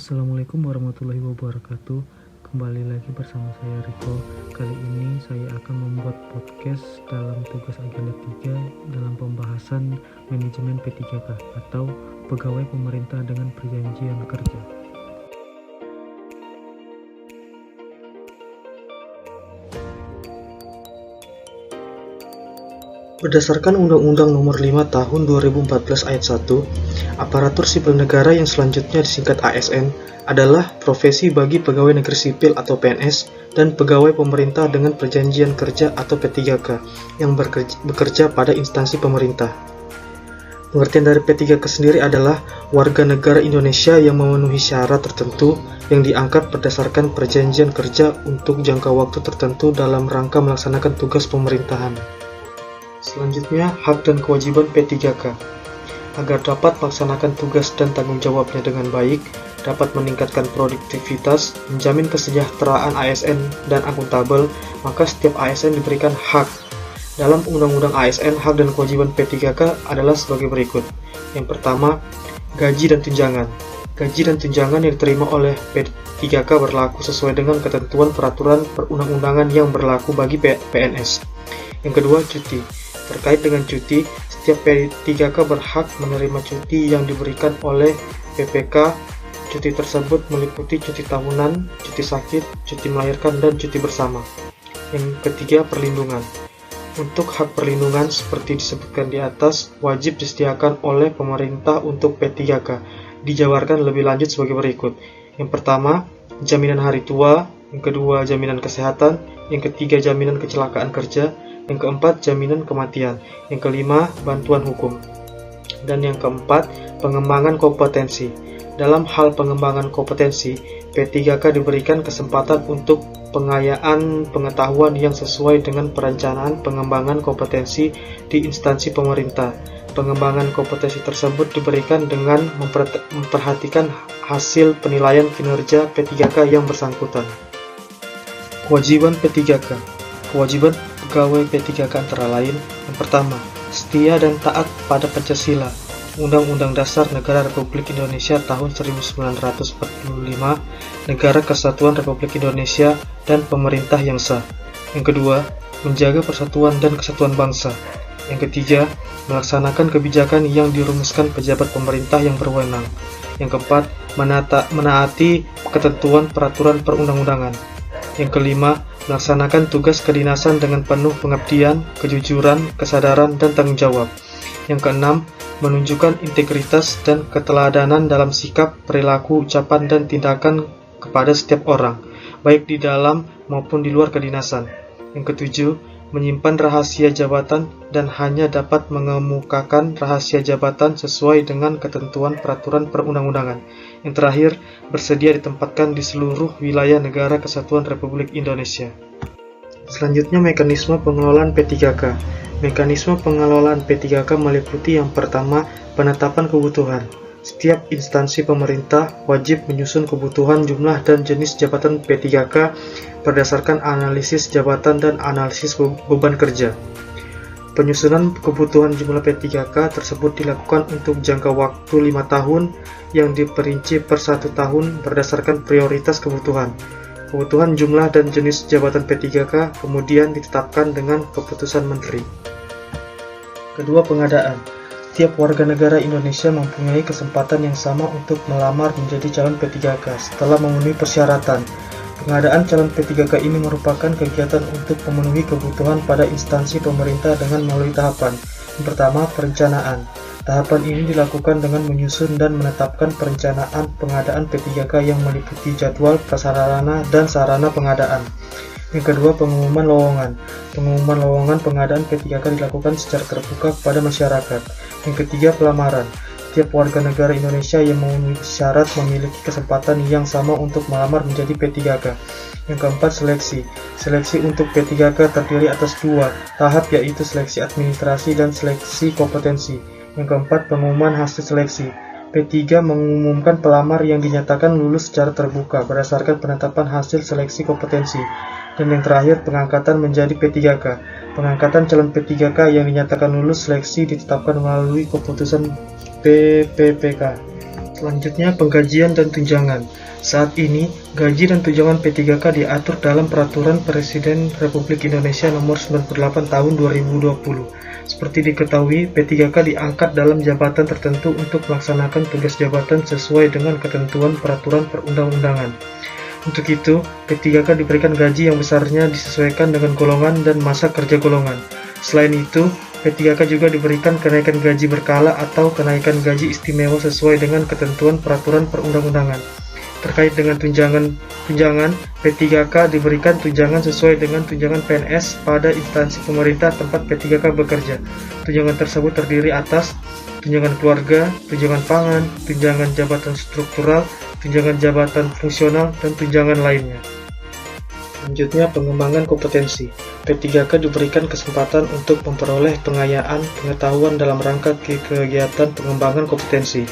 Assalamualaikum warahmatullahi wabarakatuh. Kembali lagi bersama saya Riko. Kali ini saya akan membuat podcast dalam tugas agenda 3 dalam pembahasan manajemen P3K atau pegawai pemerintah dengan perjanjian kerja. Berdasarkan Undang-Undang Nomor 5 Tahun 2014 Ayat 1, aparatur sipil negara yang selanjutnya disingkat ASN adalah profesi bagi pegawai negeri sipil atau PNS dan pegawai pemerintah dengan perjanjian kerja atau P3K yang bekerja pada instansi pemerintah. Pengertian dari P3K sendiri adalah warga negara Indonesia yang memenuhi syarat tertentu yang diangkat berdasarkan perjanjian kerja untuk jangka waktu tertentu dalam rangka melaksanakan tugas pemerintahan. Selanjutnya, hak dan kewajiban P3K. Agar dapat melaksanakan tugas dan tanggung jawabnya dengan baik, dapat meningkatkan produktivitas, menjamin kesejahteraan ASN dan akuntabel, maka setiap ASN diberikan hak. Dalam Undang-Undang ASN, hak dan kewajiban P3K adalah sebagai berikut. Yang pertama, gaji dan tunjangan. Gaji dan tunjangan yang diterima oleh P3K berlaku sesuai dengan ketentuan peraturan perundang-undangan yang berlaku bagi PNS. Yang kedua, cuti. Terkait dengan cuti, setiap P3K berhak menerima cuti yang diberikan oleh PPK. Cuti tersebut meliputi cuti tahunan, cuti sakit, cuti melahirkan, dan cuti bersama. Yang ketiga, perlindungan. Untuk hak perlindungan seperti disebutkan di atas, wajib disediakan oleh pemerintah untuk P3K. Dijabarkan lebih lanjut sebagai berikut. Yang pertama, jaminan hari tua. Yang kedua, jaminan kesehatan. Yang ketiga, jaminan kecelakaan kerja. Yang keempat, jaminan kematian. Yang kelima, bantuan hukum. Dan yang keempat, pengembangan kompetensi. Dalam hal pengembangan kompetensi, P3K diberikan kesempatan untuk pengayaan pengetahuan yang sesuai dengan perencanaan pengembangan kompetensi di instansi pemerintah. Pengembangan kompetensi tersebut diberikan dengan memperhatikan hasil penilaian kinerja P3K yang bersangkutan. Kewajiban P3K. Kewajiban pegawai P3K antara lain, yang pertama, setia dan taat pada Pancasila, Undang-Undang Dasar Negara Republik Indonesia tahun 1945, Negara Kesatuan Republik Indonesia, dan pemerintah yang sah. Yang kedua, menjaga persatuan dan kesatuan bangsa. Yang ketiga, melaksanakan kebijakan yang dirumuskan pejabat pemerintah yang berwenang. Yang keempat, menaati ketentuan peraturan perundang-undangan. Yang kelima, melaksanakan tugas kedinasan dengan penuh pengabdian, kejujuran, kesadaran, dan tanggung jawab. Yang keenam, menunjukkan integritas dan keteladanan dalam sikap, perilaku, ucapan, dan tindakan kepada setiap orang, baik di dalam maupun di luar kedinasan. Yang ketujuh, menyimpan rahasia jabatan dan hanya dapat mengemukakan rahasia jabatan sesuai dengan ketentuan peraturan perundang-undangan. Yang terakhir, bersedia ditempatkan di seluruh wilayah Negara Kesatuan Republik Indonesia. Selanjutnya, mekanisme pengelolaan P3K. Mekanisme pengelolaan P3K meliputi yang pertama, penetapan kebutuhan. Setiap instansi pemerintah wajib menyusun kebutuhan jumlah dan jenis jabatan P3K berdasarkan analisis jabatan dan analisis beban kerja. Penyusunan kebutuhan jumlah P3K tersebut dilakukan untuk jangka waktu 5 tahun yang diperinci per 1 tahun berdasarkan prioritas kebutuhan. Kebutuhan jumlah dan jenis jabatan P3K kemudian ditetapkan dengan keputusan menteri. Kedua, pengadaan. Setiap warga negara Indonesia mempunyai kesempatan yang sama untuk melamar menjadi calon P3K setelah memenuhi persyaratan. Pengadaan calon P3K ini merupakan kegiatan untuk memenuhi kebutuhan pada instansi pemerintah dengan melalui tahapan. Yang pertama, perencanaan. Tahapan ini dilakukan dengan menyusun dan menetapkan perencanaan pengadaan P3K yang meliputi jadwal, prasarana, dan sarana pengadaan. Yang kedua, pengumuman lowongan. Pengumuman lowongan pengadaan P3K dilakukan secara terbuka kepada masyarakat. Yang ketiga, pelamaran. Setiap warga negara Indonesia yang memenuhi syarat memiliki kesempatan yang sama untuk melamar menjadi P3K. Yang keempat, seleksi. Seleksi untuk P3K terdiri atas 2 tahap, yaitu seleksi administrasi dan seleksi kompetensi. Yang keempat, pengumuman hasil seleksi. P3 mengumumkan pelamar yang dinyatakan lulus secara terbuka berdasarkan penetapan hasil seleksi kompetensi. Dan yang terakhir, pengangkatan menjadi P3K. Pengangkatan calon P3K yang dinyatakan lulus seleksi ditetapkan melalui keputusan PPPK. Selanjutnya, penggajian dan tunjangan. Saat ini, gaji dan tunjangan P3K diatur dalam Peraturan Presiden Republik Indonesia Nomor 98 Tahun 2020. Seperti diketahui, P3K diangkat dalam jabatan tertentu untuk melaksanakan tugas jabatan sesuai dengan ketentuan peraturan perundang-undangan. Untuk itu, P3K diberikan gaji yang besarnya disesuaikan dengan golongan dan masa kerja golongan. Selain itu, P3K juga diberikan kenaikan gaji berkala atau kenaikan gaji istimewa sesuai dengan ketentuan peraturan perundang-undangan. Terkait dengan tunjangan, P3K diberikan tunjangan sesuai dengan tunjangan PNS pada instansi pemerintah tempat P3K bekerja. Tunjangan tersebut terdiri atas tunjangan keluarga, tunjangan pangan, tunjangan jabatan struktural, tunjangan jabatan fungsional, dan tunjangan lainnya. Selanjutnya, pengembangan kompetensi. P3K diberikan kesempatan untuk memperoleh pengayaan pengetahuan dalam rangka kegiatan pengembangan kompetensi.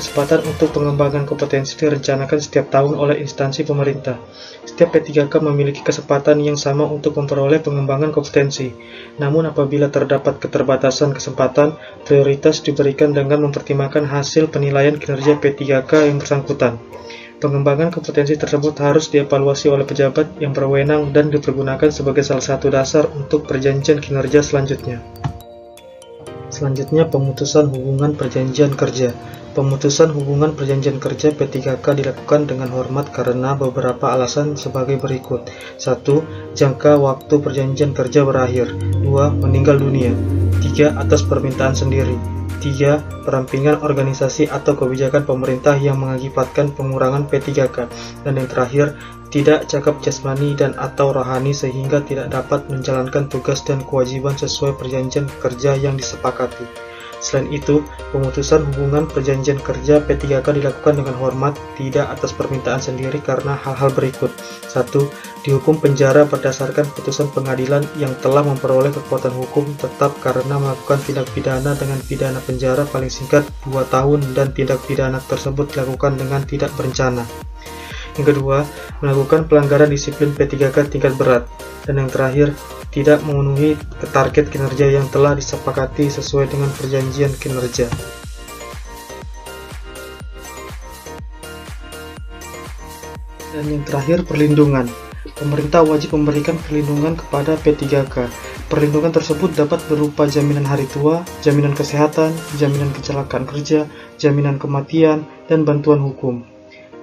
Kesempatan untuk pengembangan kompetensi direncanakan setiap tahun oleh instansi pemerintah. Setiap P3K memiliki kesempatan yang sama untuk memperoleh pengembangan kompetensi. Namun apabila terdapat keterbatasan kesempatan, prioritas diberikan dengan mempertimbangkan hasil penilaian kinerja P3K yang bersangkutan. Pengembangan kompetensi tersebut harus dievaluasi oleh pejabat yang berwenang dan dipergunakan sebagai salah satu dasar untuk perjanjian kinerja selanjutnya. Selanjutnya, pemutusan hubungan perjanjian kerja. Pemutusan hubungan perjanjian kerja P3K dilakukan dengan hormat karena beberapa alasan sebagai berikut. 1. Jangka waktu perjanjian kerja berakhir. 2. Meninggal dunia. 3. Atas permintaan sendiri. 3. Perampingan organisasi atau kebijakan pemerintah yang mengakibatkan pengurangan P3K. Dan yang terakhir, tidak cakap jasmani dan atau rohani sehingga tidak dapat menjalankan tugas dan kewajiban sesuai perjanjian kerja yang disepakati. Selain itu, pemutusan hubungan perjanjian kerja P3K dilakukan dengan hormat, tidak atas permintaan sendiri karena hal-hal berikut. 1. Dihukum penjara berdasarkan putusan pengadilan yang telah memperoleh kekuatan hukum tetap karena melakukan tindak pidana dengan pidana penjara paling singkat 2 tahun dan tindak pidana tersebut dilakukan dengan tidak berencana. Yang kedua, melakukan pelanggaran disiplin P3K tingkat berat. Dan yang terakhir, tidak memenuhi target kinerja yang telah disepakati sesuai dengan perjanjian kinerja. Dan yang terakhir, perlindungan. Pemerintah wajib memberikan perlindungan kepada P3K. Perlindungan tersebut dapat berupa jaminan hari tua, jaminan kesehatan, jaminan kecelakaan kerja, jaminan kematian, dan bantuan hukum.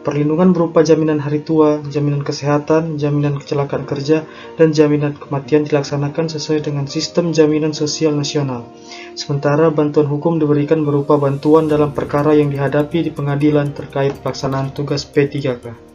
Perlindungan berupa jaminan hari tua, jaminan kesehatan, jaminan kecelakaan kerja, dan jaminan kematian dilaksanakan sesuai dengan sistem jaminan sosial nasional. Sementara bantuan hukum diberikan berupa bantuan dalam perkara yang dihadapi di pengadilan terkait pelaksanaan tugas P3K.